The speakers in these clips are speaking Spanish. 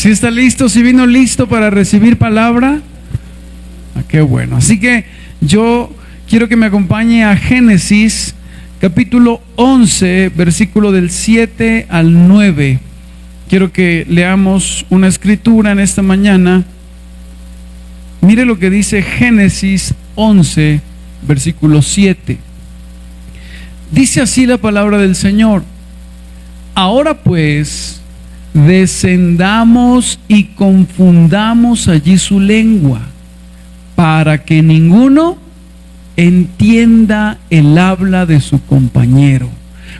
¿Sí está listo? ¿Sí vino listo para recibir palabra? Qué bueno. Así que yo quiero que me acompañe a Génesis capítulo 11, versículo del 7 al 9. Quiero que leamos una escritura en esta mañana. Mire lo que dice Génesis 11, versículo 7. Dice así la palabra del Señor: ahora pues, descendamos y confundamos allí su lengua, para que ninguno entienda el habla de su compañero.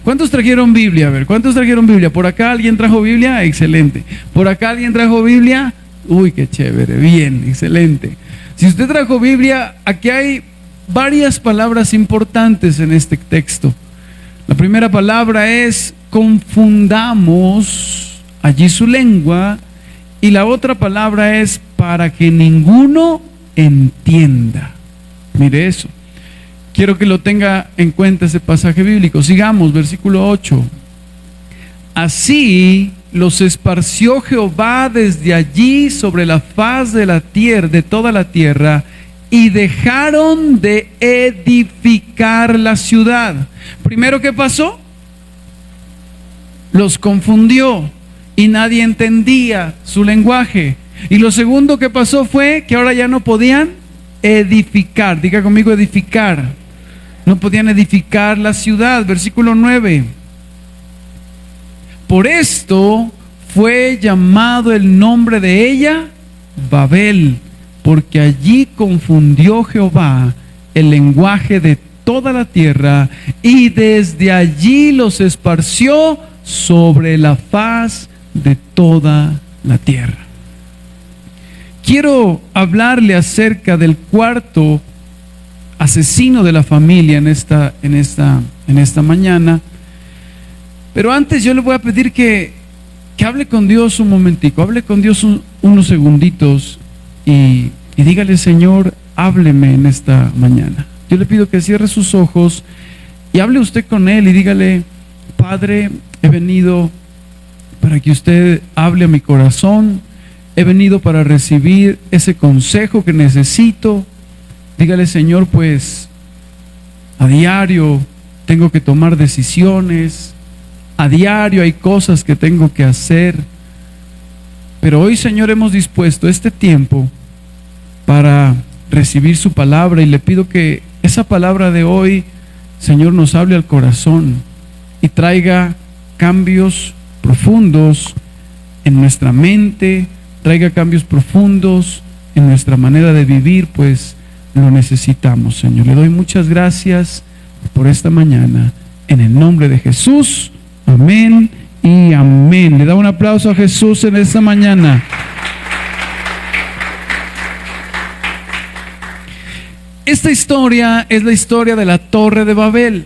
¿Cuántos trajeron Biblia? A ver, ¿cuántos trajeron Biblia? ¿Por acá alguien trajo Biblia? Excelente. ¿Por acá alguien trajo Biblia? Uy, qué chévere, bien, excelente. Si usted trajo Biblia, aquí hay varias palabras importantes en este texto. La primera palabra es confundamos allí su lengua, y la otra palabra es para que ninguno entienda. Mire eso. Quiero que lo tenga en cuenta ese pasaje bíblico. Sigamos, versículo 8. Así los esparció Jehová desde allí sobre la faz de la tierra, de toda la tierra, y dejaron de edificar la ciudad. Primero, ¿qué pasó? Los confundió y nadie entendía su lenguaje. Y lo segundo que pasó fue que ahora ya no podían edificar. Diga conmigo, edificar. No podían edificar la ciudad. Versículo 9. Por esto fue llamado el nombre de ella Babel, porque allí confundió Jehová el lenguaje de toda la tierra, y desde allí los esparció sobre la faz de toda la tierra. Quiero hablarle acerca del cuarto asesino de la familia en esta mañana. Pero antes yo le voy a pedir que hable con Dios un momentico, hable con Dios unos segunditos y dígale: Señor, hábleme en esta mañana. Yo le pido que cierre sus ojos y hable usted con Él y dígale: Padre, he venido para que usted hable a mi corazón, he venido para recibir ese consejo que necesito. Dígale: Señor, pues a diario tengo que tomar decisiones, a diario hay cosas que tengo que hacer, pero hoy, Señor, hemos dispuesto este tiempo para recibir su palabra, y le pido que esa palabra de hoy, Señor, nos hable al corazón y traiga cambios profundos en nuestra mente, traiga cambios profundos en nuestra manera de vivir, pues lo necesitamos, Señor. Le doy muchas gracias por esta mañana, en el nombre de Jesús. Amén y amén. Le da un aplauso a Jesús en esta mañana. Esta historia es la historia de la Torre de Babel.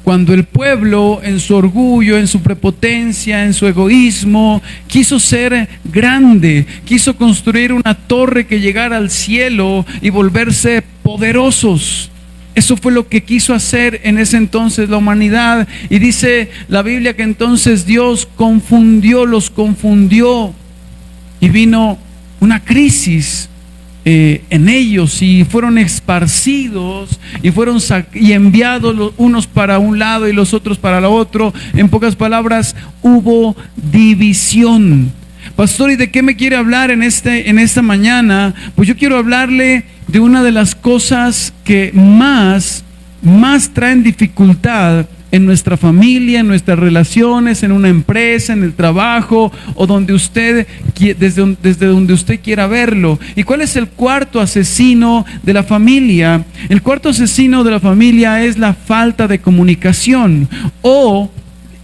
Cuando el pueblo, en su orgullo, en su prepotencia, en su egoísmo, quiso ser grande, quiso construir una torre que llegara al cielo y volverse poderosos. Eso fue lo que quiso hacer en ese entonces la humanidad. Y dice la Biblia que entonces Dios los confundió, y vino una crisis en ellos, y fueron esparcidos y enviados los unos para un lado y los otros para el otro. En pocas palabras, hubo división. Pastor, ¿y de qué me quiere hablar en esta mañana? Pues yo quiero hablarle de una de las cosas que más traen dificultad en nuestra familia, en nuestras relaciones, en una empresa, en el trabajo, o desde donde usted quiera verlo. ¿Y cuál es el cuarto asesino de la familia? El cuarto asesino de la familia es la falta de comunicación, o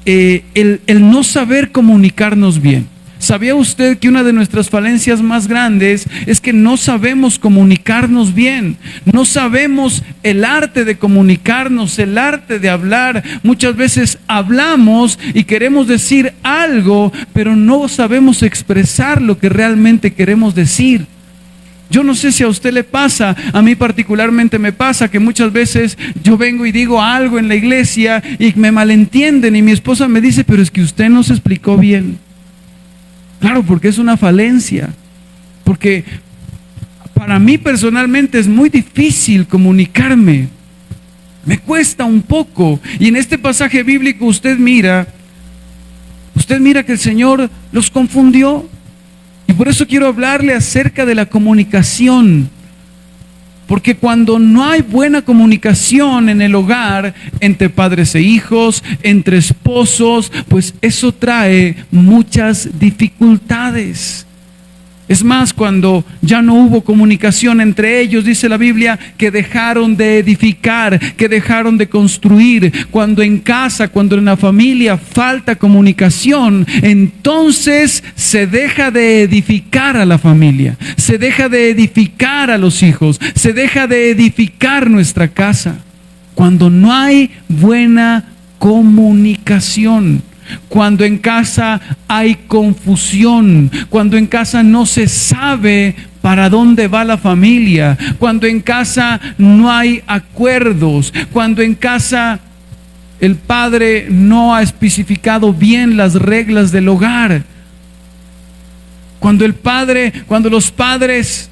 el no saber comunicarnos bien. ¿Sabía usted que una de nuestras falencias más grandes es que no sabemos comunicarnos bien? No sabemos el arte de comunicarnos, el arte de hablar. Muchas veces hablamos y queremos decir algo, pero no sabemos expresar lo que realmente queremos decir. Yo no sé si a usted le pasa, a mí particularmente me pasa que muchas veces yo vengo y digo algo en la iglesia y me malentienden, y mi esposa me dice: pero es que usted no se explicó bien. Claro, porque es una falencia. Porque para mí personalmente es muy difícil comunicarme. Me cuesta un poco. Y en este pasaje bíblico usted mira que el Señor los confundió. Y por eso quiero hablarle acerca de la comunicación. Porque cuando no hay buena comunicación en el hogar, entre padres e hijos, entre esposos, pues eso trae muchas dificultades. Es más, cuando ya no hubo comunicación entre ellos, dice la Biblia, que dejaron de edificar, que dejaron de construir. Cuando en casa, cuando en la familia falta comunicación, entonces se deja de edificar a la familia, se deja de edificar a los hijos, se deja de edificar nuestra casa. Cuando no hay buena comunicación. Cuando en casa hay confusión, cuando en casa no se sabe para dónde va la familia, cuando en casa no hay acuerdos, cuando en casa el padre no ha especificado bien las reglas del hogar, cuando los padres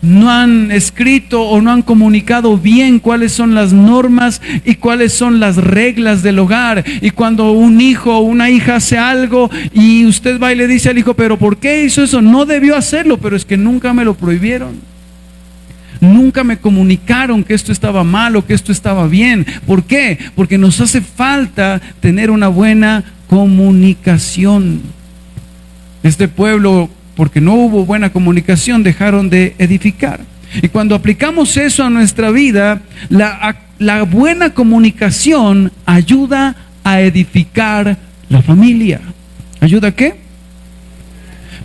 no han escrito o no han comunicado bien cuáles son las normas y cuáles son las reglas del hogar. Y cuando un hijo o una hija hace algo y usted va y le dice al hijo, pero ¿por qué hizo eso? No debió hacerlo, pero es que nunca me lo prohibieron. Nunca me comunicaron que esto estaba mal o que esto estaba bien. ¿Por qué? Porque nos hace falta tener una buena comunicación. Este pueblo, porque no hubo buena comunicación, dejaron de edificar. Y cuando aplicamos eso a nuestra vida, la buena comunicación ayuda a edificar la familia. ¿Ayuda a qué?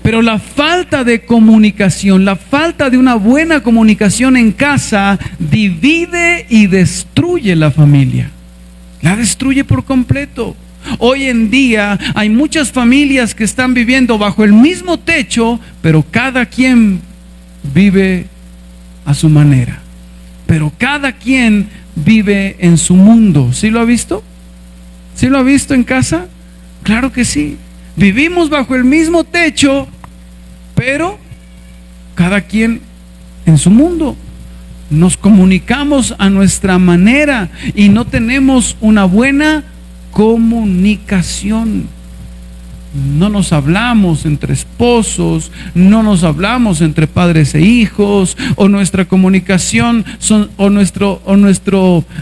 Pero la falta de comunicación, la falta de una buena comunicación en casa, divide y destruye la familia. La destruye por completo. Hoy en día hay muchas familias que están viviendo bajo el mismo techo, pero cada quien vive a su manera. Pero cada quien vive en su mundo. ¿Sí lo ha visto? ¿Sí lo ha visto en casa? Claro que sí. Vivimos bajo el mismo techo, pero cada quien en su mundo. Nos comunicamos a nuestra manera y no tenemos una buena comunicación. No nos hablamos entre esposos, no nos hablamos entre padres e hijos, o nuestra comunicación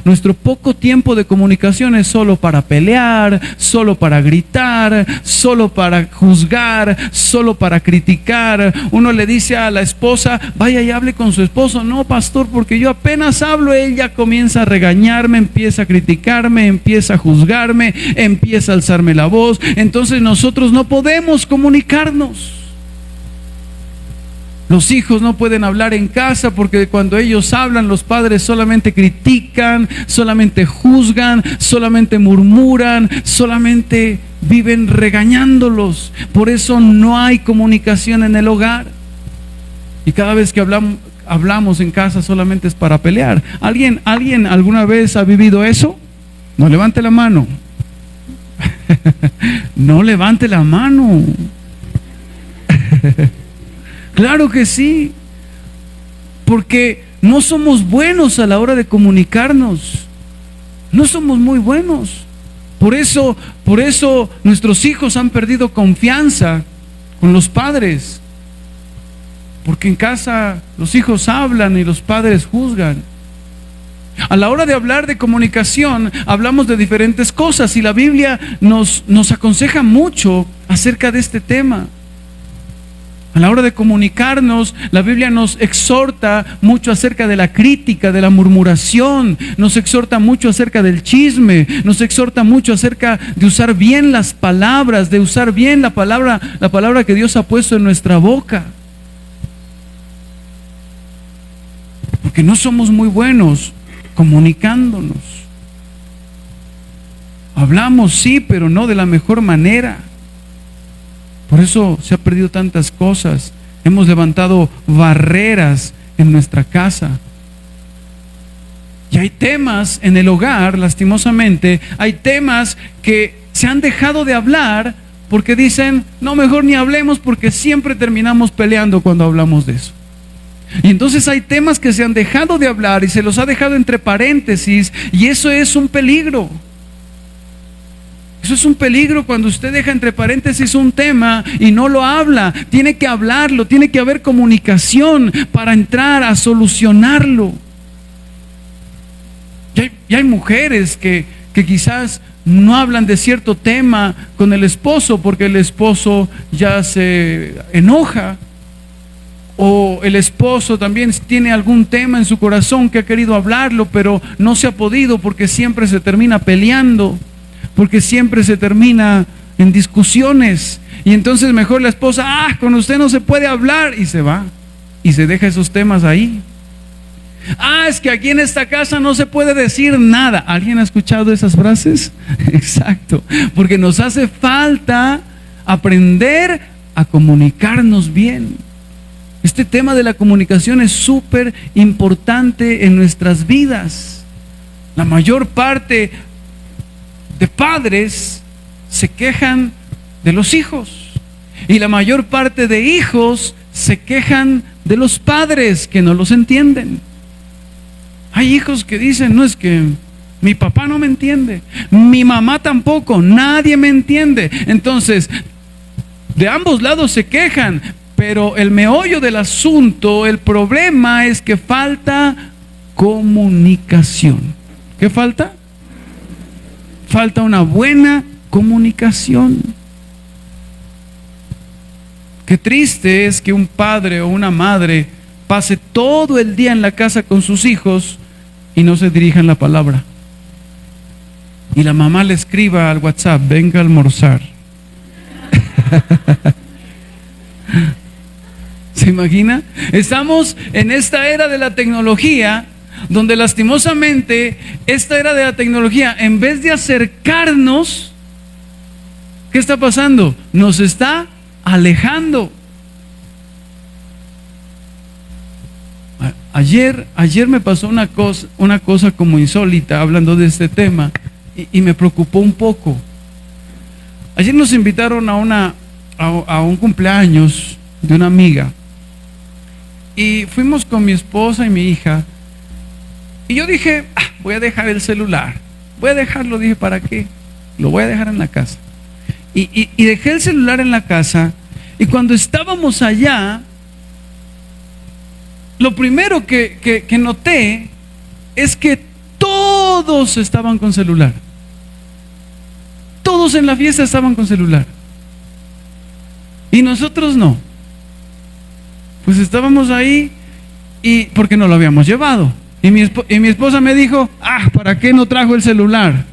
nuestro poco tiempo de comunicación es solo para pelear, solo para gritar, solo para juzgar, solo para criticar. Uno le dice a la esposa, vaya y hable con su esposo. No, pastor, porque yo apenas hablo, él ya comienza a regañarme, empieza a criticarme, empieza a juzgarme, empieza a alzarme la voz. Entonces nosotros no podemos comunicarnos. Los hijos no pueden hablar en casa porque cuando ellos hablan, los padres solamente critican, solamente juzgan, solamente murmuran, solamente viven regañándolos. Por eso no hay comunicación en el hogar. Y cada vez que hablamos en casa solamente es para pelear. ¿Alguien alguna vez ha vivido eso? No, levante la mano. No levante la mano. Claro que sí, porque no somos buenos a la hora de comunicarnos. No somos muy buenos. Por eso nuestros hijos han perdido confianza con los padres, porque en casa los hijos hablan y los padres juzgan. A la hora de hablar de comunicación, hablamos de diferentes cosas y la Biblia nos aconseja mucho acerca de este tema. A la hora de comunicarnos, la Biblia nos exhorta mucho acerca de la crítica, de la murmuración, nos exhorta mucho acerca del chisme, nos exhorta mucho acerca de usar bien las palabras, de usar bien la palabra que Dios ha puesto en nuestra boca. Porque no somos muy buenos comunicándonos. Hablamos sí, pero no de la mejor manera. Por eso se ha perdido tantas cosas. Hemos levantado barreras en nuestra casa. Y hay temas en el hogar, lastimosamente, hay temas que se han dejado de hablar porque dicen, no, mejor ni hablemos porque siempre terminamos peleando cuando hablamos de eso. Y entonces hay temas que se han dejado de hablar y se los ha dejado entre paréntesis, y eso es un peligro. Eso es un peligro cuando usted deja entre paréntesis un tema y no lo habla. Tiene que hablarlo, tiene que haber comunicación para entrar a solucionarlo. Y hay mujeres que quizás no hablan de cierto tema con el esposo porque el esposo ya se enoja, o el esposo también tiene algún tema en su corazón que ha querido hablarlo, pero no se ha podido porque siempre se termina peleando, porque siempre se termina en discusiones, y entonces mejor la esposa, con usted no se puede hablar, y se va y se deja esos temas ahí. Es que aquí en esta casa no se puede decir nada. ¿Alguien ha escuchado esas frases? Exacto, porque nos hace falta aprender a comunicarnos bien. Este tema de la comunicación es súper importante en nuestras vidas. La mayor parte de padres se quejan de los hijos, y la mayor parte de hijos se quejan de los padres que no los entienden. Hay hijos que dicen, no, es que mi papá no me entiende, mi mamá tampoco, nadie me entiende. Entonces, de ambos lados se quejan, pero el meollo del asunto, el problema es que falta comunicación. ¿Qué falta? Falta una buena comunicación. Qué triste es que un padre o una madre pase todo el día en la casa con sus hijos y no se dirijan la palabra. Y la mamá le escriba al WhatsApp, venga a almorzar. ¿Se imagina? Estamos en esta era de la tecnología, donde lastimosamente esta era de la tecnología, en vez de acercarnos, ¿qué está pasando? Nos está alejando. Ayer me pasó una cosa como insólita, hablando de este tema, y me preocupó un poco. Ayer nos invitaron a un cumpleaños de una amiga, y fuimos con mi esposa y mi hija, y yo dije, voy a dejar el celular, voy a dejarlo, dije, ¿para qué? Lo voy a dejar en la casa. Y dejé el celular en la casa, y cuando estábamos allá, lo primero que noté es que todos estaban con celular. Todos en la fiesta estaban con celular. Y nosotros no. Pues estábamos ahí, y porque no lo habíamos llevado. Y mi esposa me dijo, ¿para qué no trajo el celular?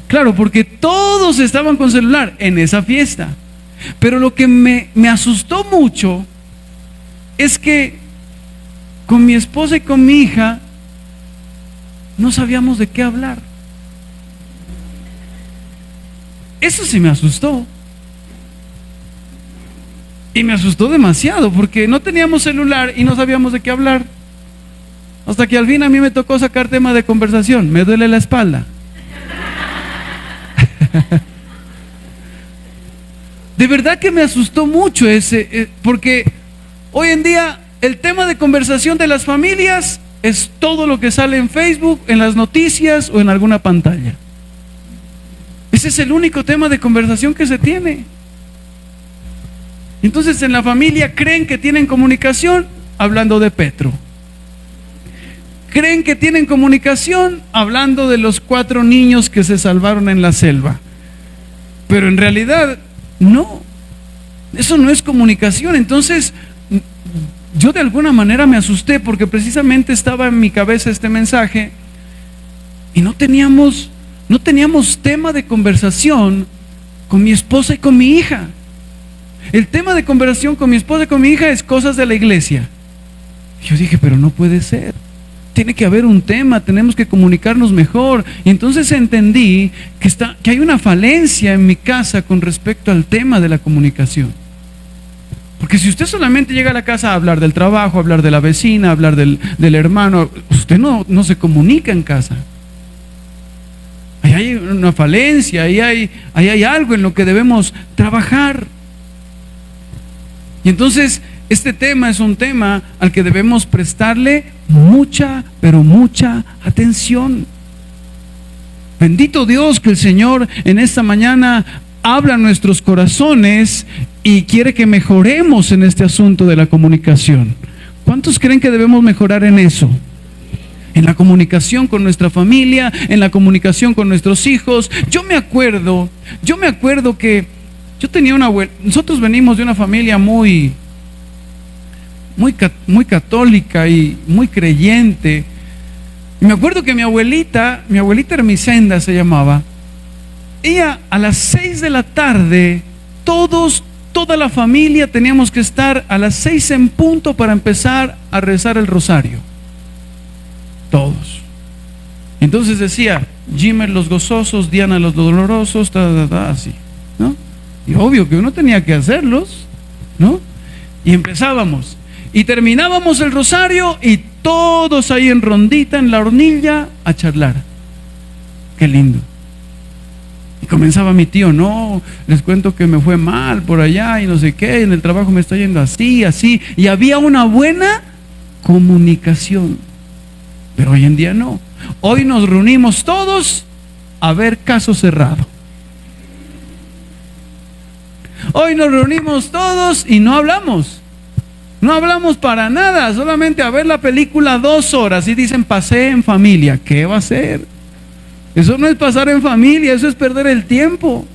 Claro, porque todos estaban con celular en esa fiesta. Pero lo que me asustó mucho es que con mi esposa y con mi hija no sabíamos de qué hablar. Eso sí me asustó. Y me asustó demasiado, porque no teníamos celular y no sabíamos de qué hablar. Hasta que al fin a mí me tocó sacar tema de conversación. Me duele la espalda. De verdad que me asustó mucho porque hoy en día el tema de conversación de las familias es todo lo que sale en Facebook, en las noticias o en alguna pantalla. Ese es el único tema de conversación que se tiene. Entonces en la familia creen que tienen comunicación hablando de Petro. Creen que tienen comunicación hablando de los 4 niños que se salvaron en la selva. Pero en realidad no. Eso no es comunicación. Entonces yo de alguna manera me asusté, porque precisamente estaba en mi cabeza este mensaje y no teníamos tema de conversación con mi esposa y con mi hija. El tema de conversación con mi esposa y con mi hija es cosas de la iglesia. Yo dije, pero no puede ser. Tiene que haber un tema, tenemos que comunicarnos mejor. Y entonces entendí que hay una falencia en mi casa con respecto al tema de la comunicación. Porque si usted solamente llega a la casa a hablar del trabajo, a hablar de la vecina, a hablar del hermano, usted no se comunica en casa. Hay una falencia, ahí hay algo en lo que debemos trabajar. Y entonces este tema es un tema al que debemos prestarle mucha, pero mucha atención. Bendito Dios que el Señor en esta mañana habla a nuestros corazones y quiere que mejoremos en este asunto de la comunicación. ¿Cuántos creen que debemos mejorar en eso? En la comunicación con nuestra familia, en la comunicación con nuestros hijos. Yo me acuerdo que yo tenía una abuela. Nosotros venimos de una familia muy católica y muy creyente. Y me acuerdo que mi abuelita Hermisenda se llamaba. Ella a las 6 de la tarde, toda la familia teníamos que estar a las 6 en punto para empezar a rezar el rosario. Todos. Entonces decía, Jimer los gozosos, Diana los dolorosos, así, ¿no? Y obvio que uno tenía que hacerlos, ¿no? Y empezábamos. Y terminábamos el rosario y todos ahí en rondita, en la hornilla, a charlar. Qué lindo. Y comenzaba mi tío, no, les cuento que me fue mal por allá y no sé qué, en el trabajo me está yendo así. Y había una buena comunicación. Pero hoy en día no. Hoy nos reunimos todos a ver Caso Cerrado. Hoy nos reunimos todos y no hablamos. No hablamos para nada, solamente a ver la película 2 horas y dicen pasé en familia. ¿Qué va a ser? Eso no es pasar en familia, eso es perder el tiempo.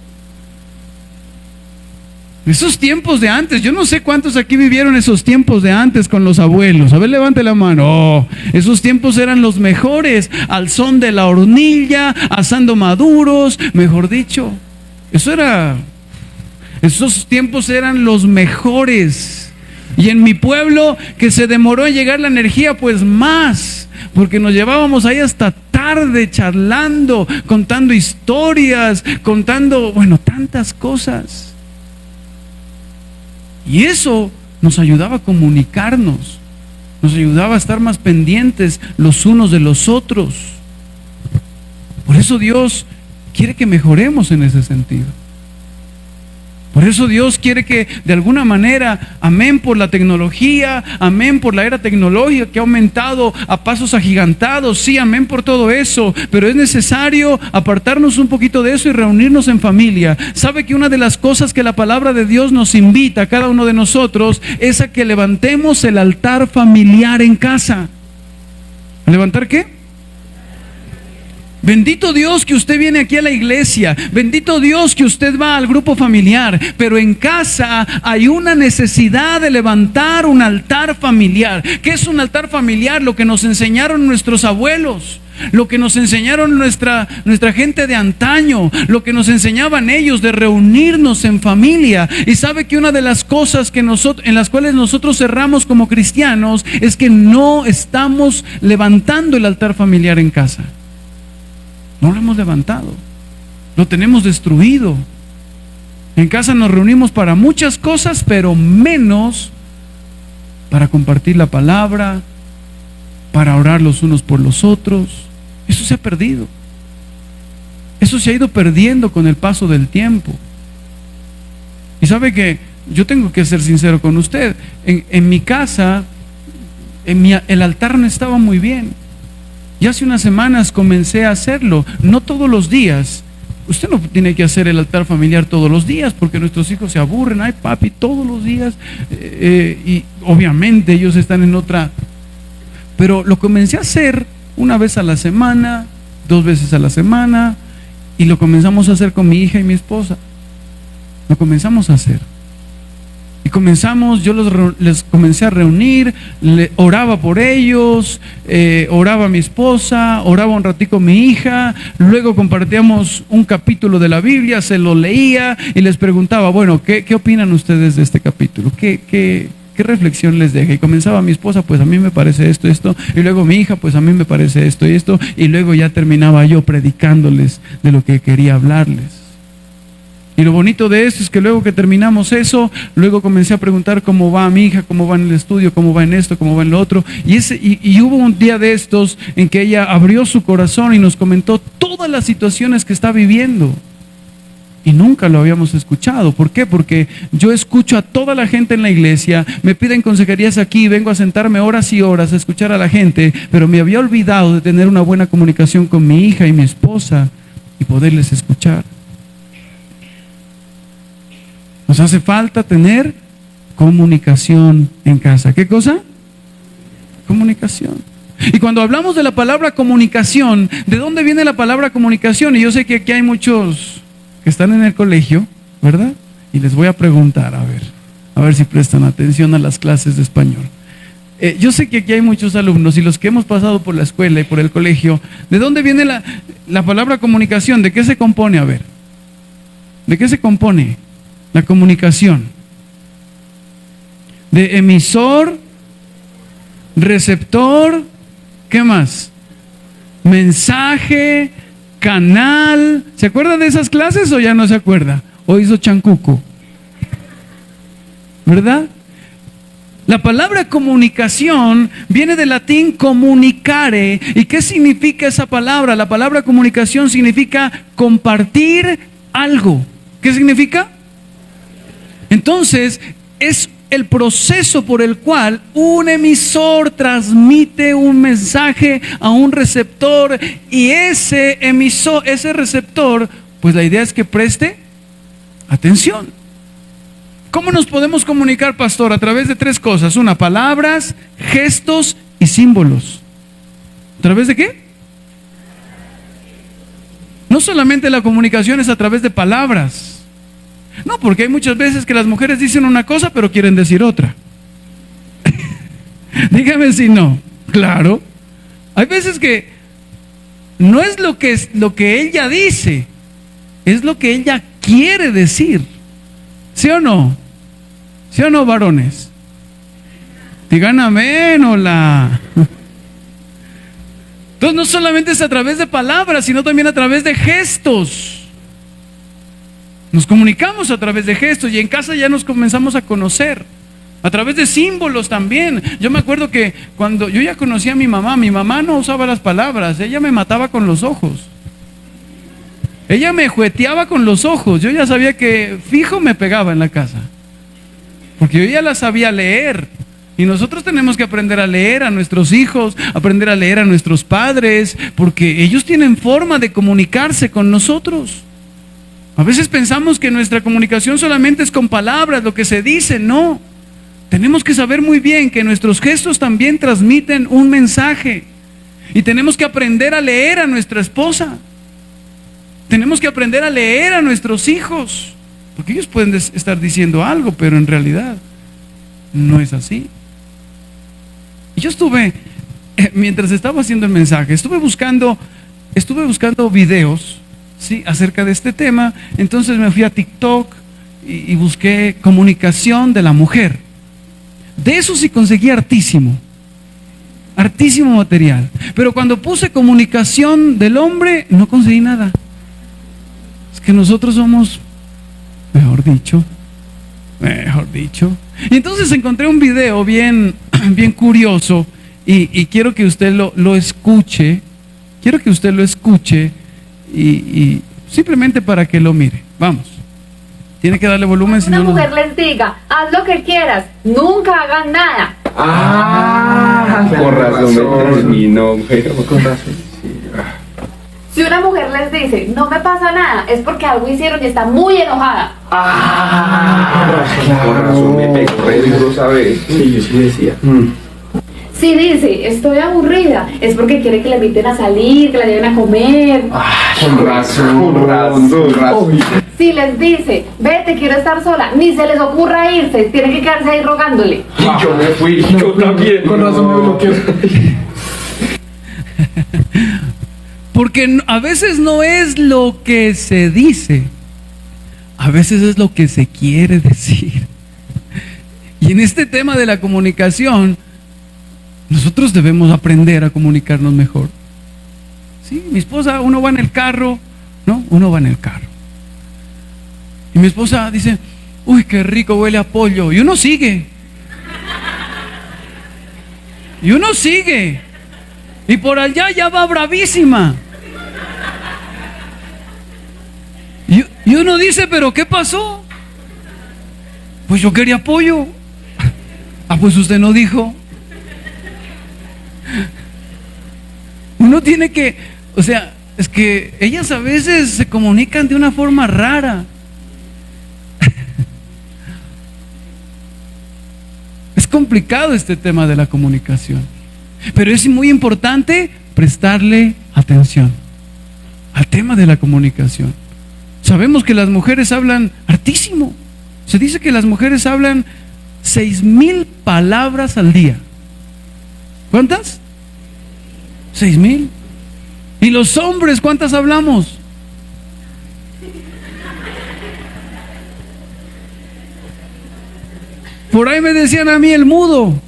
Esos tiempos de antes, yo no sé cuántos aquí vivieron esos tiempos de antes con los abuelos. A ver, levante la mano. Oh, esos tiempos eran los mejores, al son de la hornilla, asando maduros, mejor dicho. Esos tiempos eran los mejores. Y en mi pueblo, que se demoró en llegar la energía, pues más, porque nos llevábamos ahí hasta tarde charlando, contando historias, contando, tantas cosas. Y eso nos ayudaba a comunicarnos, nos ayudaba a estar más pendientes los unos de los otros. Por eso Dios quiere que mejoremos en ese sentido. Por eso Dios quiere que de alguna manera, amén por la tecnología, amén por la era tecnológica que ha aumentado a pasos agigantados, sí, amén por todo eso, pero es necesario apartarnos un poquito de eso y reunirnos en familia. ¿Sabe que una de las cosas que la palabra de Dios nos invita a cada uno de nosotros es a que levantemos el altar familiar en casa? ¿A levantar qué? Bendito Dios que usted viene aquí a la iglesia, bendito Dios que usted va al grupo familiar, pero en casa hay una necesidad de levantar un altar familiar. ¿Qué es un altar familiar? Lo que nos enseñaron nuestros abuelos, lo que nos enseñaron nuestra gente de antaño, lo que nos enseñaban ellos de reunirnos en familia. Y sabe que una de las cosas en las cuales nosotros cerramos como cristianos es que no estamos levantando el altar familiar en casa. No lo hemos levantado, lo tenemos destruido. En casa nos reunimos para muchas cosas, pero menos para compartir la palabra, para orar los unos por los otros. Eso se ha perdido. Eso se ha ido perdiendo con el paso del tiempo. Y sabe que yo tengo que ser sincero con usted. En mi casa, el altar no estaba muy bien. Y hace unas semanas comencé a hacerlo, no todos los días. Usted no tiene que hacer el altar familiar todos los días, porque nuestros hijos se aburren. Ay, papi, todos los días. Y obviamente ellos están en otra. Pero lo comencé a hacer una vez a la semana, 2 veces a la semana, y lo comenzamos a hacer con mi hija y mi esposa. Lo comenzamos a hacer. Y yo les comencé a reunir, oraba por ellos, oraba a mi esposa, oraba un ratico mi hija, luego compartíamos un capítulo de la Biblia, se lo leía y les preguntaba, bueno, ¿qué opinan ustedes de este capítulo? ¿Qué reflexión les deja? Y comenzaba mi esposa, pues a mí me parece esto, y luego mi hija, pues a mí me parece esto y esto, y luego ya terminaba yo predicándoles de lo que quería hablarles. Y lo bonito de esto es que luego que terminamos eso, luego comencé a preguntar cómo va mi hija, cómo va en el estudio, cómo va en esto, cómo va en lo otro. Y hubo un día de estos en que ella abrió su corazón y nos comentó todas las situaciones que está viviendo. Y nunca lo habíamos escuchado. ¿Por qué? Porque yo escucho a toda la gente en la iglesia, me piden consejerías aquí, vengo a sentarme horas y horas a escuchar a la gente, pero me había olvidado de tener una buena comunicación con mi hija y mi esposa y poderles escuchar. Nos hace falta tener comunicación en casa. ¿Qué cosa? Comunicación. Y cuando hablamos de la palabra comunicación, ¿de dónde viene la palabra comunicación? Y yo sé que aquí hay muchos que están en el colegio, ¿verdad? Y les voy a preguntar, a ver si prestan atención a las clases de español. Yo sé que aquí hay muchos alumnos y los que hemos pasado por la escuela y por el colegio, ¿de dónde viene la palabra comunicación? ¿De qué se compone? A ver, ¿de qué se compone la comunicación? De emisor, receptor, ¿qué más? Mensaje, canal. ¿Se acuerda de esas clases o ya no se acuerda? ¿O hizo chancuco? ¿Verdad? La palabra comunicación viene del latín comunicare. ¿Y qué significa esa palabra? La palabra comunicación significa compartir algo. ¿Qué significa? Entonces, es el proceso por el cual un emisor transmite un mensaje a un receptor, y ese emisor, ese receptor, pues la idea es que preste atención. ¿Cómo nos podemos comunicar, pastor? A través de tres cosas: una, palabras, gestos y símbolos. ¿A través de qué? No solamente la comunicación es a través de palabras. No, porque hay muchas veces que las mujeres dicen una cosa pero quieren decir otra. Dígame si no. Claro. Hay veces que no es lo que ella dice, es lo que ella quiere decir. ¿Sí o no? ¿Sí o no, varones? Digan amén, hola. Entonces no solamente es a través de palabras, sino también a través de gestos. Nos comunicamos a través de gestos, y en casa ya nos comenzamos a conocer a través de símbolos también. Yo me acuerdo que cuando yo ya conocí a mi mamá no usaba las palabras, ella me mataba con los ojos. Ella me jueteaba con los ojos. Yo ya sabía que fijo me pegaba en la casa, porque yo ya la sabía leer. Y nosotros tenemos que aprender a leer a nuestros hijos, aprender a leer a nuestros padres, porque ellos tienen forma de comunicarse con nosotros. A veces pensamos que nuestra comunicación solamente es con palabras, lo que se dice. No, tenemos que saber muy bien que nuestros gestos también transmiten un mensaje. Y tenemos que aprender a leer a nuestra esposa. Tenemos que aprender a leer a nuestros hijos, porque ellos pueden estar diciendo algo, pero en realidad no es así. Y yo estuve, mientras estaba haciendo el mensaje, estuve buscando videos, ¿sí?, acerca de este tema. Entonces me fui a TikTok y busqué comunicación de la mujer. De eso sí conseguí hartísimo material. Pero cuando puse comunicación del hombre, no conseguí nada. Es que nosotros somos, mejor dicho. Y entonces encontré un video bien curioso, y quiero que usted lo escuche. Quiero que usted lo escuche y simplemente para que lo mire. Vamos. Tiene que darle volumen. Una mujer les diga, haz lo que quieras, nunca hagan nada. Con razón me terminó. Con razón. Si una mujer les dice, no me pasa nada, es porque algo hicieron y está muy enojada. Con razón me pegó re duro, ¿sabes? Sí, yo sí decía. Si dice, estoy aburrida, es porque quiere que la inviten a salir, que la lleven a comer. Con razón. Si les dice, vete, quiero estar sola, ni se les ocurra irse, tienen que quedarse ahí rogándole. Y yo me fui, yo también. Con razón me bloqueó. Porque a veces no es lo que se dice, a veces es lo que se quiere decir. Y en este tema de la comunicación, nosotros debemos aprender a comunicarnos mejor. Sí, mi esposa, uno va en el carro, ¿no? Uno va en el carro. Y mi esposa dice, uy, qué rico huele a pollo. Y uno sigue. Y uno sigue. Y por allá ya va bravísima. Y uno dice, ¿pero qué pasó? Pues yo quería pollo. Ah, pues usted no dijo. Uno tiene que, o sea, es que ellas a veces se comunican de una forma rara. Es complicado este tema de la comunicación, pero es muy importante prestarle atención al tema de la comunicación. Sabemos que las mujeres hablan hartísimo. Se dice que las mujeres hablan 6,000 palabras al día. ¿Cuántas? 6,000. ¿Y los hombres cuántas hablamos? Por ahí me decían a mí el mudo.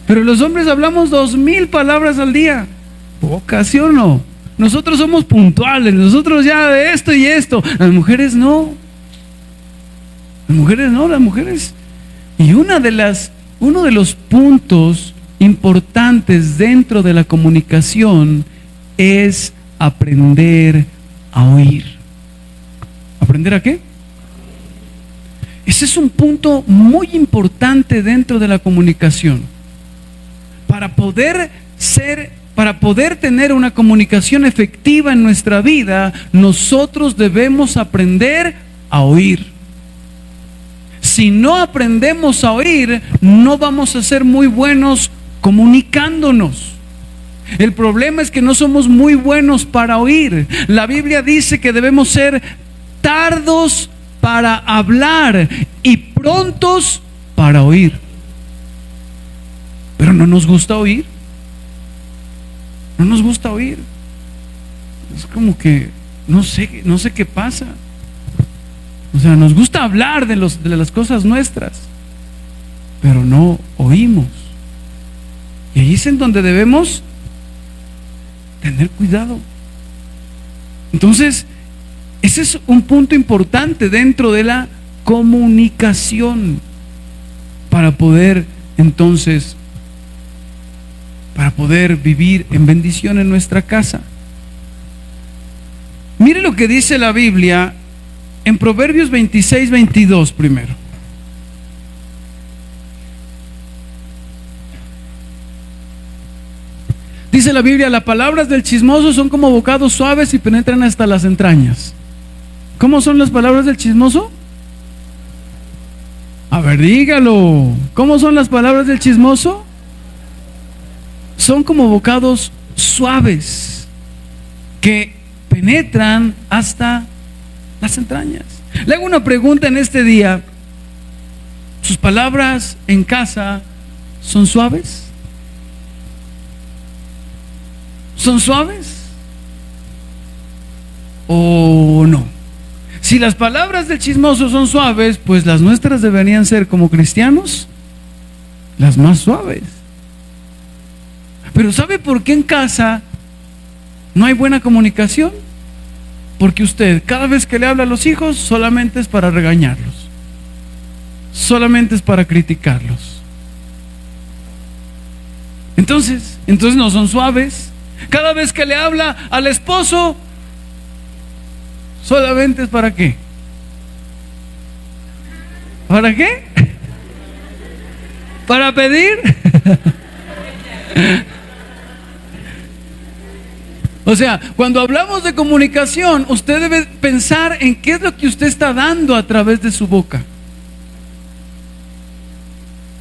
Pero los hombres hablamos 2,000 palabras al día. Pocas, ¿sí o no? Nosotros somos puntuales, nosotros ya de esto y esto. Las mujeres no. Las mujeres no, las mujeres. Y uno de los puntos importantes dentro de la comunicación es aprender a oír. ¿Aprender a qué? Ese es un punto muy importante dentro de la comunicación. Para poder tener una comunicación efectiva en nuestra vida, nosotros debemos aprender a oír. Si no aprendemos a oír, no vamos a ser muy buenos comunicándonos. El problema es que no somos muy buenos para oír. La Biblia dice que debemos ser tardos para hablar y prontos para oír. Pero no nos gusta oír. No nos gusta oír. Es como que no sé qué pasa. O sea, nos gusta hablar de las cosas nuestras, pero no oímos. Y ahí es en donde debemos tener cuidado. Entonces, ese es un punto importante dentro de la comunicación para poder vivir en bendición en nuestra casa. Mire lo que dice la Biblia en Proverbios 26-22 primero. Dice la Biblia, las palabras del chismoso son como bocados suaves y penetran hasta las entrañas. ¿Cómo son las palabras del chismoso? A ver, dígalo. ¿Cómo son las palabras del chismoso? Son como bocados suaves que penetran hasta las entrañas. Le hago una pregunta en este día. ¿Sus palabras en casa son suaves? ¿Son suaves? ¿O no? Si las palabras del chismoso son suaves, pues las nuestras deberían ser, como cristianos, las más suaves. Pero ¿sabe por qué en casa no hay buena comunicación? Porque usted, cada vez que le habla a los hijos, solamente es para regañarlos, solamente es para criticarlos. Entonces no son suaves. Cada vez que le habla al esposo, solamente es para qué. ¿Para qué? ¿Para pedir? O sea, cuando hablamos de comunicación, usted debe pensar en qué es lo que usted está dando a través de su boca.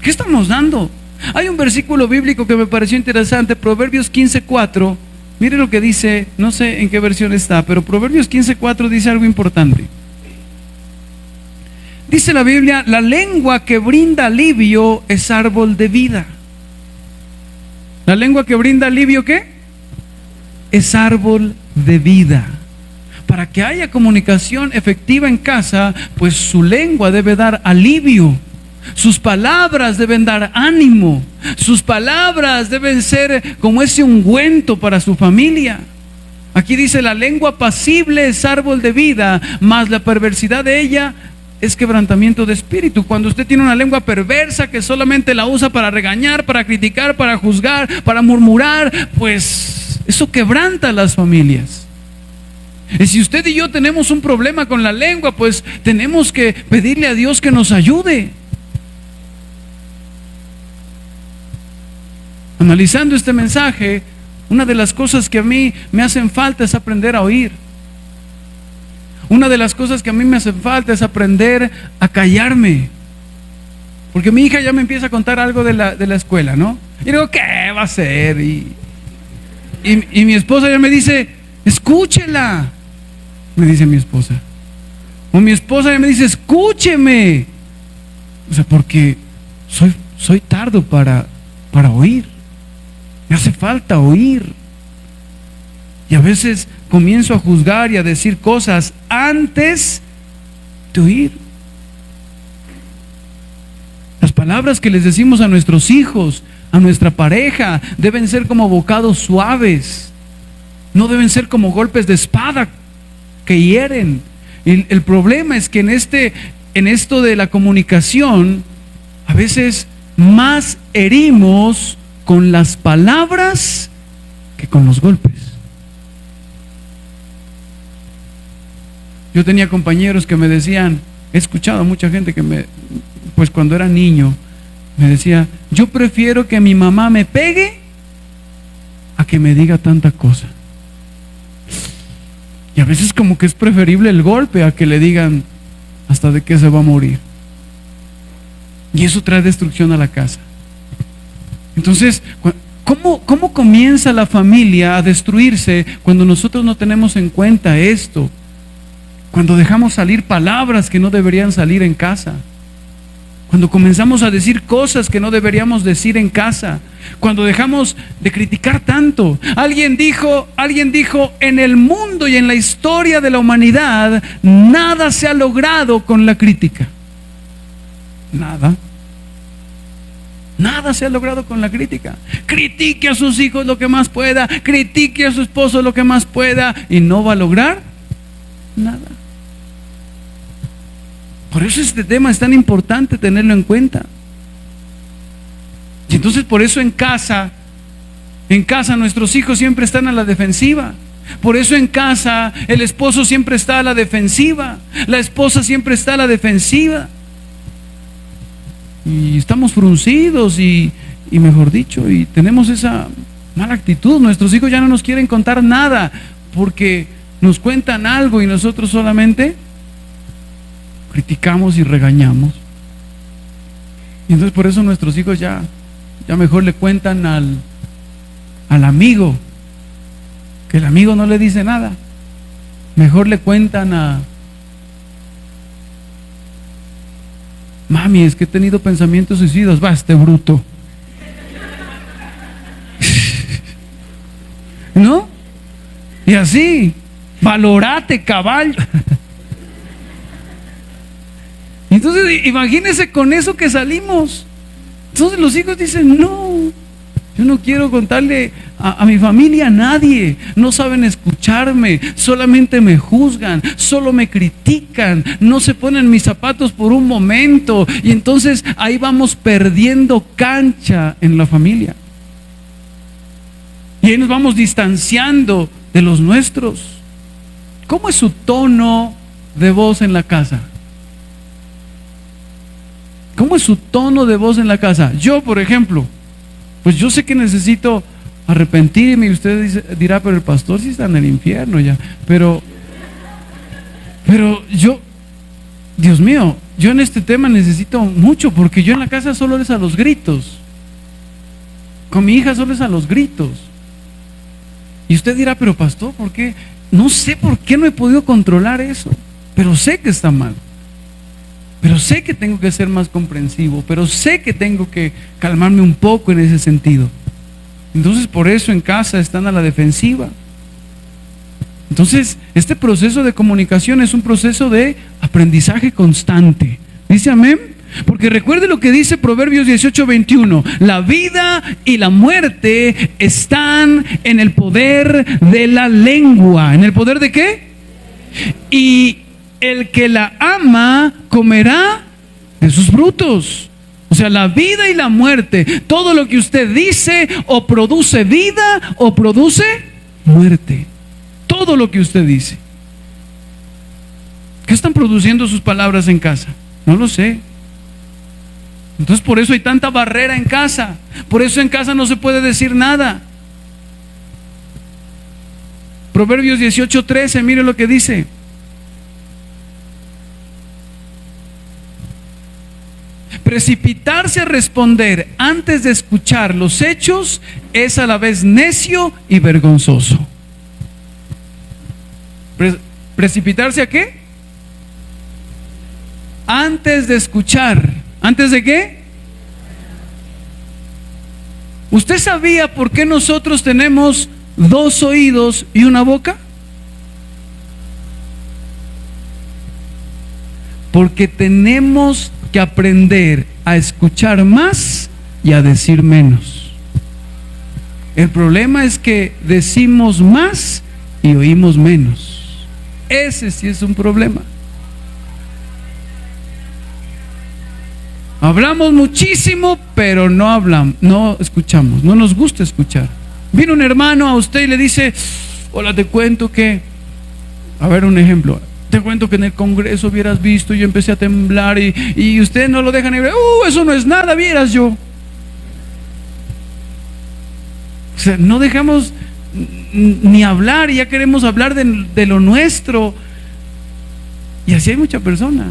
¿Qué estamos dando? Hay un versículo bíblico que me pareció interesante, Proverbios 15:4. Mire lo que dice, no sé en qué versión está, pero Proverbios 15:4 dice algo importante. Dice la Biblia, la lengua que brinda alivio es árbol de vida. ¿La lengua que brinda alivio qué? Es árbol de vida. Para que haya comunicación efectiva en casa, pues su lengua debe dar alivio. Sus palabras deben dar ánimo. Sus palabras deben ser como ese ungüento para su familia. Aquí dice: la lengua apacible es árbol de vida, mas la perversidad de ella es quebrantamiento de espíritu. Cuando usted tiene una lengua perversa que solamente la usa para regañar, para criticar, para juzgar, para murmurar, pues eso quebranta las familias. Y si usted y yo tenemos un problema con la lengua, pues tenemos que pedirle a Dios que nos ayude. Analizando este mensaje, una de las cosas que a mí me hacen falta es aprender a oír. Una de las cosas que a mí me hacen falta es aprender a callarme. Porque mi hija ya me empieza a contar algo de la escuela, ¿no? Y digo, ¿qué va a ser? Y mi esposa ya me dice, escúchela, me dice mi esposa. O mi esposa ya me dice, escúcheme. O sea, porque soy tardo para oír. Me hace falta oír. Y a veces comienzo a juzgar y a decir cosas antes de oír. Las palabras que les decimos a nuestros hijos, a nuestra pareja, deben ser como bocados suaves. No deben ser como golpes de espada que hieren. El problema es que en esto de la comunicación, a veces más herimos con las palabras que con los golpes. Yo tenía compañeros que me decían, he escuchado a mucha gente que pues cuando era niño, me decía, yo prefiero que mi mamá me pegue a que me diga tanta cosa. Y a veces como que es preferible el golpe a que le digan hasta de qué se va a morir. Y eso trae destrucción a la casa. Entonces, ¿cómo comienza la familia a destruirse cuando nosotros no tenemos en cuenta esto? Cuando dejamos salir palabras que no deberían salir en casa. Cuando comenzamos a decir cosas que no deberíamos decir en casa. Cuando dejamos de criticar tanto. Alguien dijo, en el mundo y en la historia de la humanidad, nada se ha logrado con la crítica. Nada se ha logrado con la crítica. Critique a sus hijos lo que más pueda, critique a su esposo lo que más pueda, y no va a lograr nada. Por eso este tema es tan importante tenerlo en cuenta. Y entonces por eso en casa nuestros hijos siempre están a la defensiva. Por eso en casa el esposo siempre está a la defensiva, la esposa siempre está a la defensiva. Y estamos fruncidos y mejor dicho, y tenemos esa mala actitud. Nuestros hijos ya no nos quieren contar nada porque nos cuentan algo y nosotros solamente criticamos y regañamos. Y entonces por eso nuestros hijos ya mejor le cuentan al amigo, que el amigo no le dice nada. Mejor le cuentan a mami, es que he tenido pensamientos suicidas. Va, este bruto. ¿No? Y así, valorate, caballo. Entonces, imagínense con eso que salimos. Entonces los hijos dicen, no, yo no quiero contarle a mi familia a nadie. No saben escucharme, solamente me juzgan, solo me critican, no se ponen mis zapatos por un momento. Y entonces ahí vamos perdiendo cancha en la familia. Y ahí nos vamos distanciando de los nuestros. ¿Cómo es su tono de voz en la casa? ¿Cómo es su tono de voz en la casa? Yo, por ejemplo, pues yo sé que necesito arrepentirme, y usted dirá, pero el pastor sí está en el infierno ya. Pero yo, Dios mío, yo en este tema necesito mucho, porque yo en la casa solo es a los gritos. Con mi hija solo es a los gritos. Y usted dirá, pero pastor, ¿por qué? No sé por qué no he podido controlar eso, pero sé que está mal. Pero sé que tengo que ser más comprensivo, pero sé que tengo que calmarme un poco en ese sentido. Entonces por eso en casa están a la defensiva. Entonces este proceso de comunicación es un proceso de aprendizaje constante. ¿Dice amén? Porque recuerde lo que dice Proverbios 18:21. La vida y la muerte están en el poder de la lengua. ¿En el poder de qué? Y el que la ama comerá de sus frutos. O sea, la vida y la muerte, todo lo que usted dice o produce vida o produce muerte. Todo lo que usted dice. ¿Qué están produciendo sus palabras en casa? No lo sé. Entonces por eso hay tanta barrera en casa. Por eso en casa no se puede decir nada. Proverbios 18:13, mire lo que dice. Precipitarse a responder antes de escuchar los hechos es a la vez necio y vergonzoso. ¿Precipitarse a qué? Antes de escuchar. ¿Antes de qué? ¿Usted sabía por qué nosotros tenemos 2 oídos y una boca? Porque tenemos que aprender a escuchar más y a decir menos. El problema es que decimos más y oímos menos. Ese sí es un problema. Hablamos muchísimo, pero no hablamos, no escuchamos, no nos gusta escuchar. Viene un hermano a usted y le dice: hola, te cuento que, a ver, un ejemplo, te cuento que en el Congreso hubieras visto, yo empecé a temblar y usted no lo deja ni ver. Eso no es nada, vieras yo. O sea, no dejamos ni hablar y ya queremos hablar de lo nuestro. Y así hay mucha persona.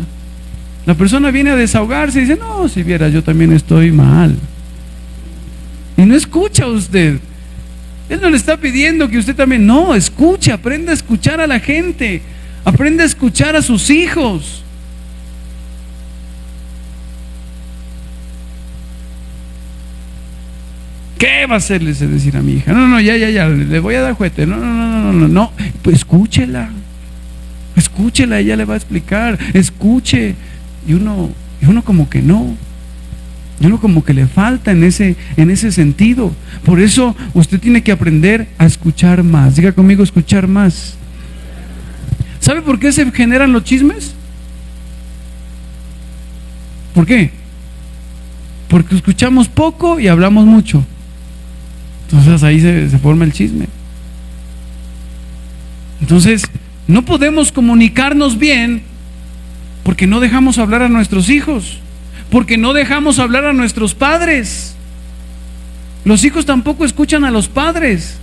La persona viene a desahogarse y dice: no, si viera, yo también estoy mal. Y no escucha usted. Él no le está pidiendo que usted también. No, escuche, aprenda a escuchar a la gente. Aprenda a escuchar a sus hijos. ¿Qué va a hacerle decir a mi hija? No, ya, le voy a dar juguete. No. Pues escúchela, ella le va a explicar. Escuche. Y uno como que no. Y uno como que le falta en ese sentido. Por eso usted tiene que aprender a escuchar más. Diga conmigo: escuchar más. ¿Sabe por qué se generan los chismes? ¿Por qué? Porque escuchamos poco y hablamos mucho. Entonces ahí se forma el chisme. Entonces no podemos comunicarnos bien porque no dejamos hablar a nuestros hijos, porque no dejamos hablar a nuestros padres. Los hijos tampoco escuchan a los padres.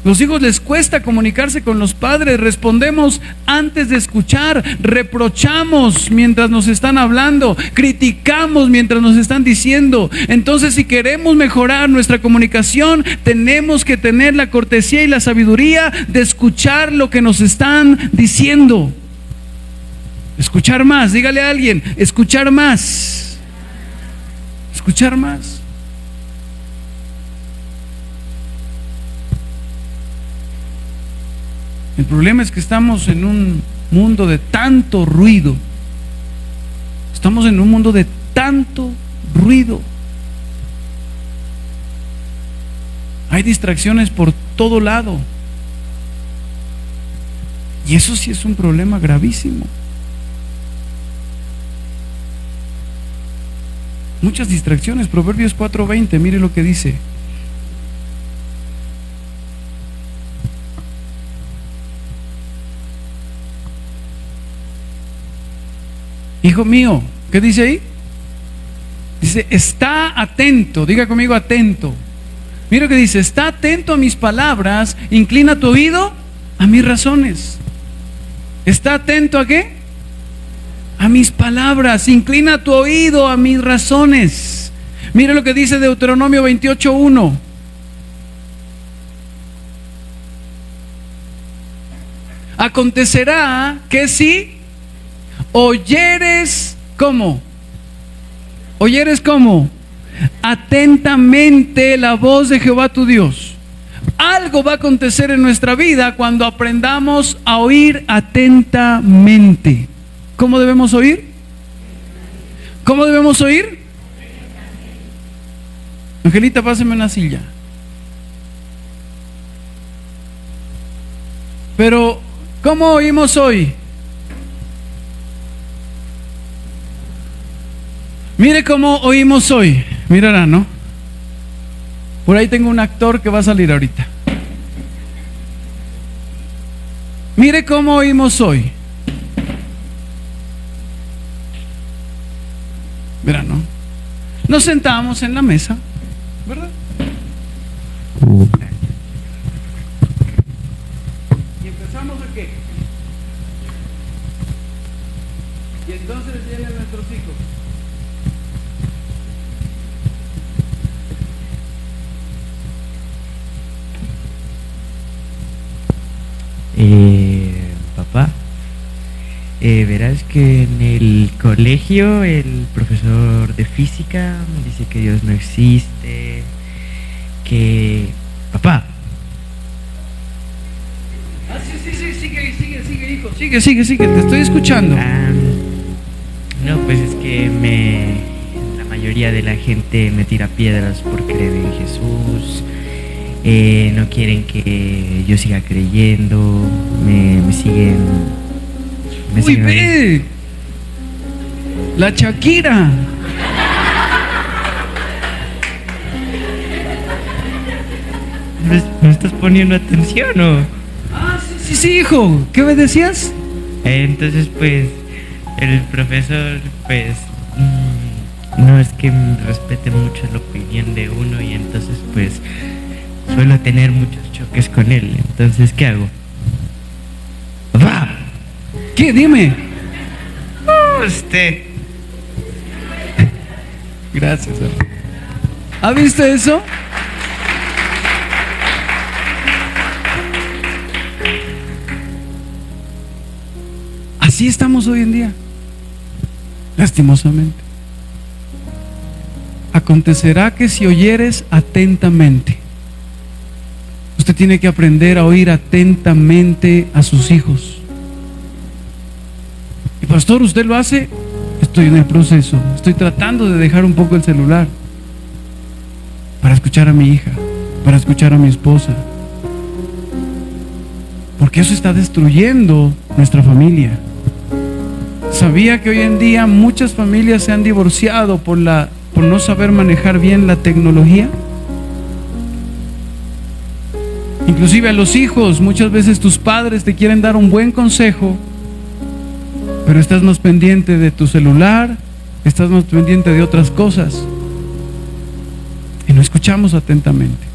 Los hijos les cuesta comunicarse con los padres. Respondemos antes de escuchar, reprochamos mientras nos están hablando, criticamos mientras nos están diciendo. Entonces, si queremos mejorar nuestra comunicación, tenemos que tener la cortesía y la sabiduría de escuchar lo que nos están diciendo. Escuchar más. Dígale a alguien: escuchar más. Escuchar más. El problema es que estamos en un mundo de tanto ruido. Estamos en un mundo de tanto ruido. Hay distracciones por todo lado. Y eso sí es un problema gravísimo. Muchas distracciones. Proverbios 4:20, mire lo que dice. Hijo mío, ¿qué dice ahí? Dice: está atento. Diga conmigo: atento. Mira lo que dice: está atento a mis palabras, inclina tu oído a mis razones. ¿Está atento a qué? A mis palabras, inclina tu oído a mis razones. Mira lo que dice Deuteronomio 28:1. Acontecerá que si oyeres, ¿cómo? ¿Oyeres cómo? Atentamente la voz de Jehová tu Dios. Algo va a acontecer en nuestra vida cuando aprendamos a oír atentamente. ¿Cómo debemos oír? ¿Cómo debemos oír? Angelita, pásame una silla. Pero, ¿cómo oímos hoy? Mire cómo oímos hoy. Mirará, ¿no? Por ahí tengo un actor que va a salir ahorita. Mire cómo oímos hoy. Verán, ¿no? Nos sentamos en la mesa, ¿verdad? Y empezamos a qué. Y entonces vienen nuestros hijos. Papá, verás que en el colegio el profesor de física me dice que Dios no existe, que... Papá. Sí, sigue, hijo, sigue, te estoy escuchando. No, pues es que la mayoría de la gente me tira piedras por creer en Jesús. No quieren que yo siga creyendo, me siguen. ¡Uy, ve! La Shakira. ¿No estás poniendo atención o? Sí, hijo. ¿Qué me decías? Entonces, pues, el profesor, pues, no es que respete mucho la opinión de uno y entonces, pues, suelo tener muchos choques con él. Entonces, ¿qué hago? ¡Va! ¿Qué? Dime. Usted. Gracias. ¿Ha visto eso? Así estamos hoy en día, lastimosamente. Acontecerá que si oyeres atentamente. Usted tiene que aprender a oír atentamente a sus hijos. Y pastor, ¿usted lo hace? Estoy en el proceso. Estoy tratando de dejar un poco el celular para escuchar a mi hija, para escuchar a mi esposa. Porque eso está destruyendo nuestra familia. ¿Sabía que hoy en día muchas familias se han divorciado por no saber manejar bien la tecnología? Inclusive a los hijos, muchas veces tus padres te quieren dar un buen consejo, pero estás más pendiente de tu celular, estás más pendiente de otras cosas y no escuchamos atentamente.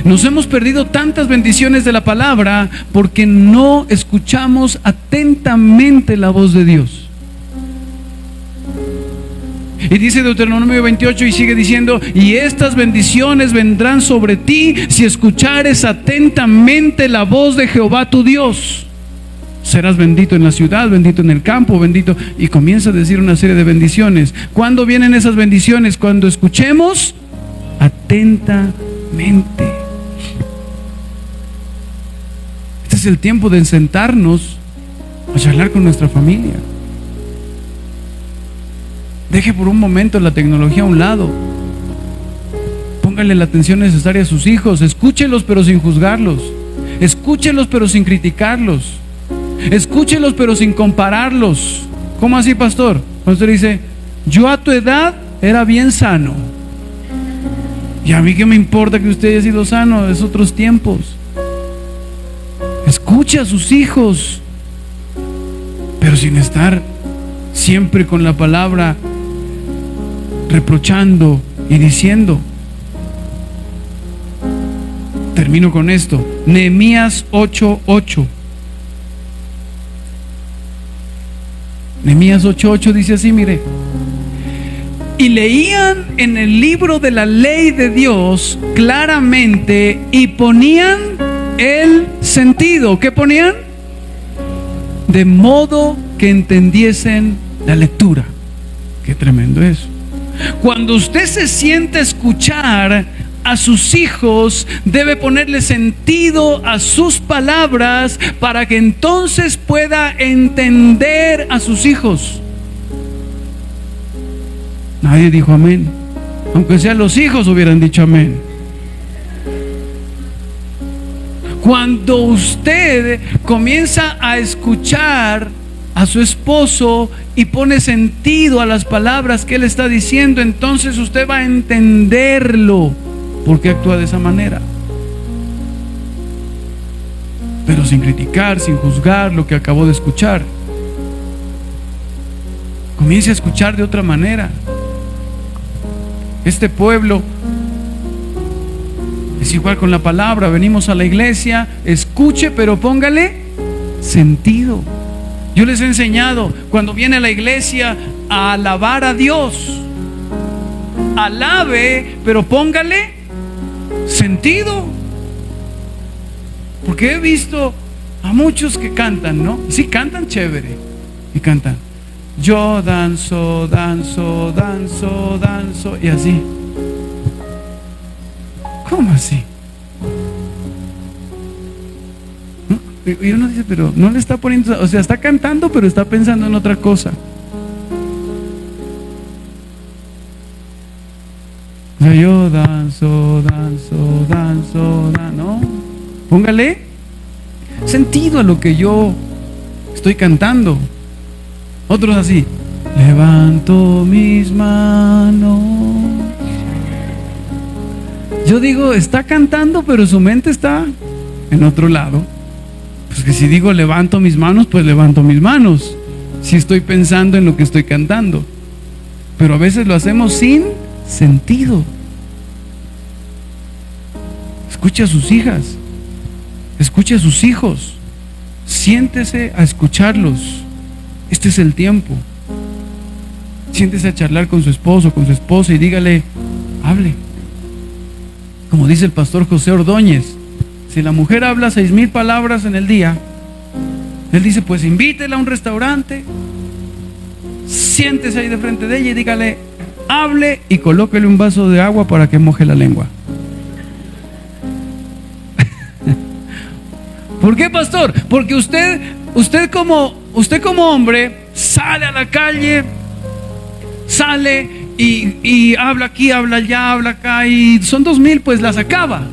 Nos hemos perdido tantas bendiciones de la palabra porque no escuchamos atentamente la voz de Dios. Y dice Deuteronomio 28 y sigue diciendo: y estas bendiciones vendrán sobre ti si escuchares atentamente la voz de Jehová tu Dios. Serás bendito en la ciudad, bendito en el campo, bendito. Y comienza a decir una serie de bendiciones. ¿Cuándo vienen esas bendiciones? Cuando escuchemos atentamente. Este es el tiempo de sentarnos a charlar con nuestra familia. Deje por un momento la tecnología a un lado. Póngale la atención necesaria a sus hijos. Escúchelos pero sin juzgarlos. Escúchelos pero sin criticarlos. Escúchelos pero sin compararlos. ¿Cómo así, pastor? Cuando usted dice: yo a tu edad era bien sano, y a mí qué me importa que usted haya sido sano, es otros tiempos. Escuche a sus hijos, pero sin estar siempre con la palabra reprochando y diciendo. Termino con esto. Nehemías 8:8. Nehemías 8:8 dice así, mire: y leían en el libro de la ley de Dios claramente y ponían el sentido. ¿Qué ponían? De modo que entendiesen la lectura. Qué tremendo eso. Cuando usted se siente a escuchar a sus hijos, debe ponerle sentido a sus palabras para que entonces pueda entender a sus hijos. Nadie dijo amén. Aunque sean los hijos hubieran dicho amén. Cuando usted comienza a escuchar a su esposo y pone sentido a las palabras que él está diciendo, entonces usted va a entenderlo por qué actúa de esa manera. Pero sin criticar, sin juzgar lo que acabó de escuchar. Comience a escuchar de otra manera. Este pueblo es igual con la palabra. Venimos a la iglesia, escuche, pero póngale sentido. Yo les he enseñado, cuando viene a la iglesia, a alabar a Dios. Alabe, pero póngale sentido. Porque he visto a muchos que cantan, ¿no? Sí, cantan chévere. Y cantan: yo danzo, danzo, danzo, danzo. Y así. ¿Cómo así? Y uno dice, pero no le está poniendo, o sea, está cantando, pero está pensando en otra cosa. O sea, yo danzo, danzo, danzo, no. Póngale sentido a lo que yo estoy cantando. Otros así: levanto mis manos. Yo digo, está cantando, pero su mente está en otro lado. Pues que si digo levanto mis manos, pues levanto mis manos, si estoy pensando en lo que estoy cantando. Pero a veces lo hacemos sin sentido. Escuche a sus hijas, escuche a sus hijos, siéntese a escucharlos. Este es el tiempo. Siéntese a charlar con su esposo, con su esposa, y dígale, hable. Como dice el pastor José Ordóñez, si la mujer habla 6,000 palabras en el día, él dice, pues invítela a un restaurante, siéntese ahí de frente de ella y dígale, hable, y colóquele un vaso de agua para que moje la lengua. ¿Por qué, pastor? Porque usted como hombre sale a la calle, sale y habla aquí, habla allá, habla acá, y son 2,000, pues las acaba.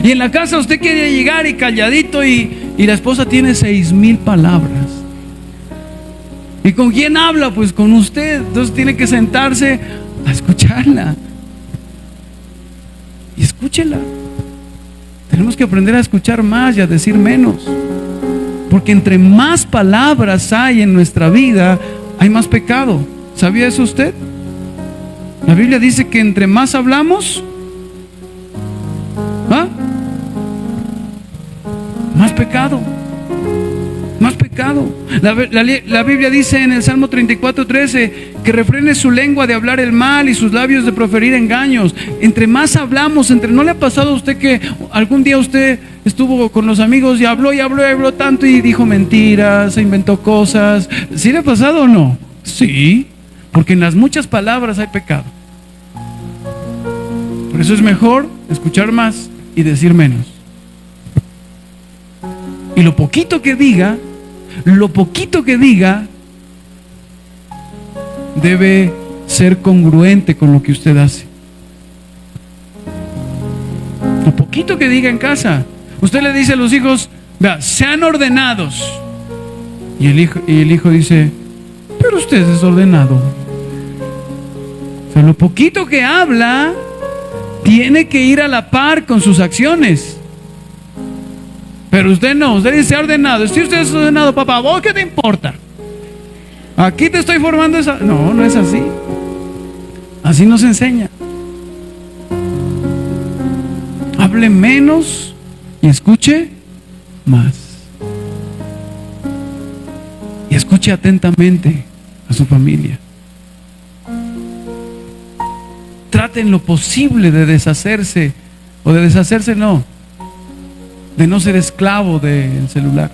Y en la casa usted quiere llegar y calladito, y la esposa tiene 6,000 palabras. ¿Y con quién habla? Pues con usted. Entonces tiene que sentarse a escucharla. Y escúchela. Tenemos que aprender a escuchar más y a decir menos. Porque entre más palabras hay en nuestra vida, hay más pecado. ¿Sabía eso usted? La Biblia dice que entre más hablamos, más pecado. Más pecado. La Biblia dice en el Salmo 34:13 que refrene su lengua de hablar el mal y sus labios de proferir engaños. Entre más hablamos, ¿no le ha pasado a usted que algún día usted estuvo con los amigos y habló tanto y dijo mentiras, se inventó cosas? ¿Sí le ha pasado o no? Sí, porque en las muchas palabras hay pecado. Por eso es mejor escuchar más y decir menos. Y lo poquito que diga debe ser congruente con lo que usted hace. Lo poquito que diga en casa. Usted le dice a los hijos, vea, sean ordenados. Y el hijo dice, pero usted es desordenado. O sea, lo poquito que habla tiene que ir a la par con sus acciones. Pero usted no, usted dice ordenado. Si usted es ordenado, papá, ¿vos qué te importa? Aquí te estoy formando esa... No, no es así. Así nos enseña. Hable menos y escuche más. Y escuche atentamente a su familia. Traten lo posible de deshacerse, o de deshacerse no, de no ser esclavo del celular.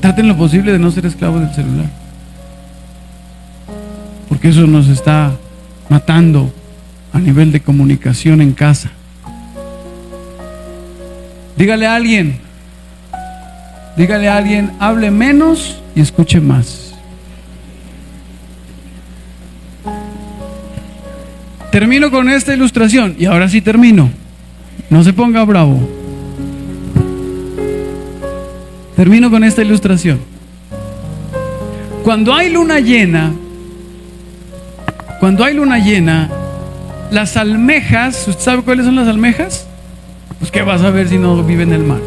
Traten lo posible de no ser esclavo del celular, porque eso nos está matando a nivel de comunicación en casa. Dígale a alguien, hable menos y escuche más. Termino con esta ilustración y ahora sí termino. No se ponga bravo. Termino con esta ilustración. Cuando hay luna llena, las almejas, ¿usted sabe cuáles son las almejas? Pues ¿qué vas a ver si no vive en el mar?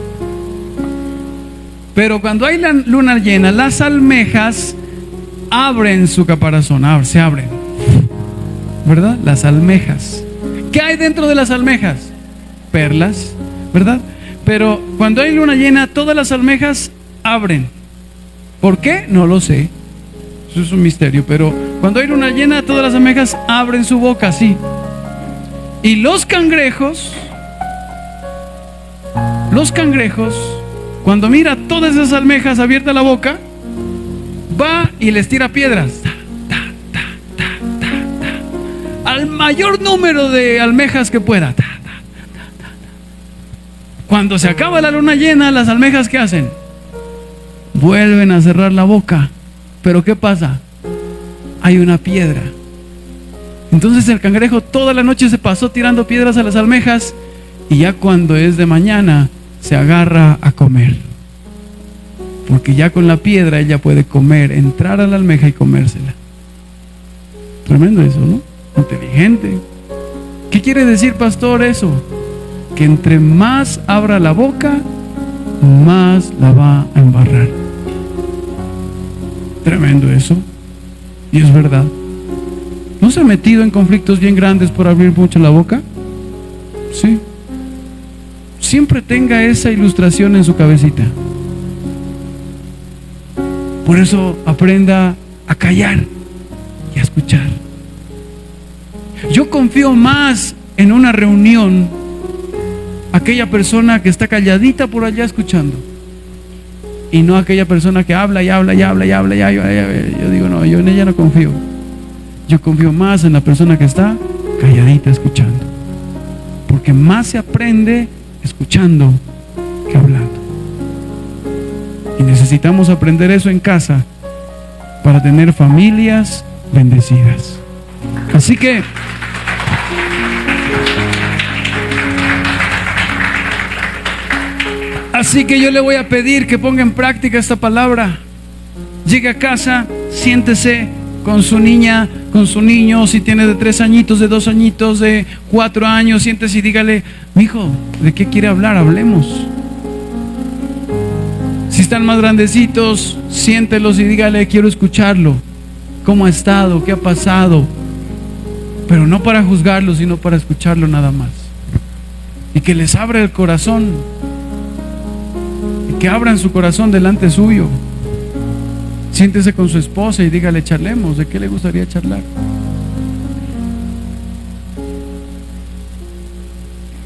Pero cuando hay la luna llena, las almejas abren su caparazón, se abren, ¿verdad? Las almejas. ¿Qué hay dentro de las almejas? Perlas, ¿verdad? Pero cuando hay luna llena, todas las almejas abren. ¿Por qué? No lo sé. Eso es un misterio. Pero cuando hay luna llena, todas las almejas abren su boca así. Y los cangrejos, cuando mira todas esas almejas abiertas la boca, va y les tira piedras. Al mayor número de almejas que pueda. Cuando se acaba la luna llena, las almejas, ¿qué hacen? Vuelven a cerrar la boca. Pero ¿qué pasa? Hay una piedra. Entonces el cangrejo toda la noche se pasó tirando piedras a las almejas, y ya cuando es de mañana se agarra a comer, porque ya con la piedra ella puede comer, entrar a la almeja y comérsela. Tremendo eso, ¿no? Inteligente. ¿Qué quiere decir, pastor, eso? Que entre más abra la boca, más la va a embarrar. Tremendo eso. Y es verdad. ¿No se ha metido en conflictos bien grandes por abrir mucho la boca? Sí. Siempre tenga esa ilustración en su cabecita. Por eso aprenda a callar y a escuchar. Yo confío más en una reunión aquella persona que está calladita por allá escuchando, y no aquella persona que habla y habla y habla y habla y habla. Yo digo, no, yo en ella no confío. Yo confío más en la persona que está calladita escuchando, porque más se aprende escuchando que hablando. Y necesitamos aprender eso en casa para tener familias bendecidas. Así que yo le voy a pedir que ponga en práctica esta palabra. Llegue a casa, siéntese con su niña, con su niño, si tiene de 3 añitos, de 2 añitos, de 4 años, siéntese y dígale: mijo, ¿de qué quiere hablar? Hablemos. Si están más grandecitos, siéntelos y dígale: quiero escucharlo. ¿Cómo ha estado? ¿Qué ha pasado? Pero no para juzgarlo, sino para escucharlo nada más. Y que les abra el corazón. Y que abran su corazón delante suyo. Siéntese con su esposa y dígale: charlemos. ¿De qué le gustaría charlar?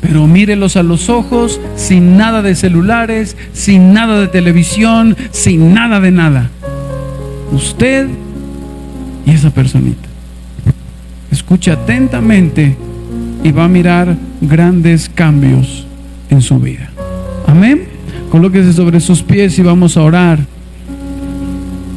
Pero mírelos a los ojos, sin nada de celulares, sin nada de televisión, sin nada de nada. Usted y esa personita. Escuche atentamente y va a mirar grandes cambios en su vida. Amén. Colóquese sobre sus pies y vamos a orar.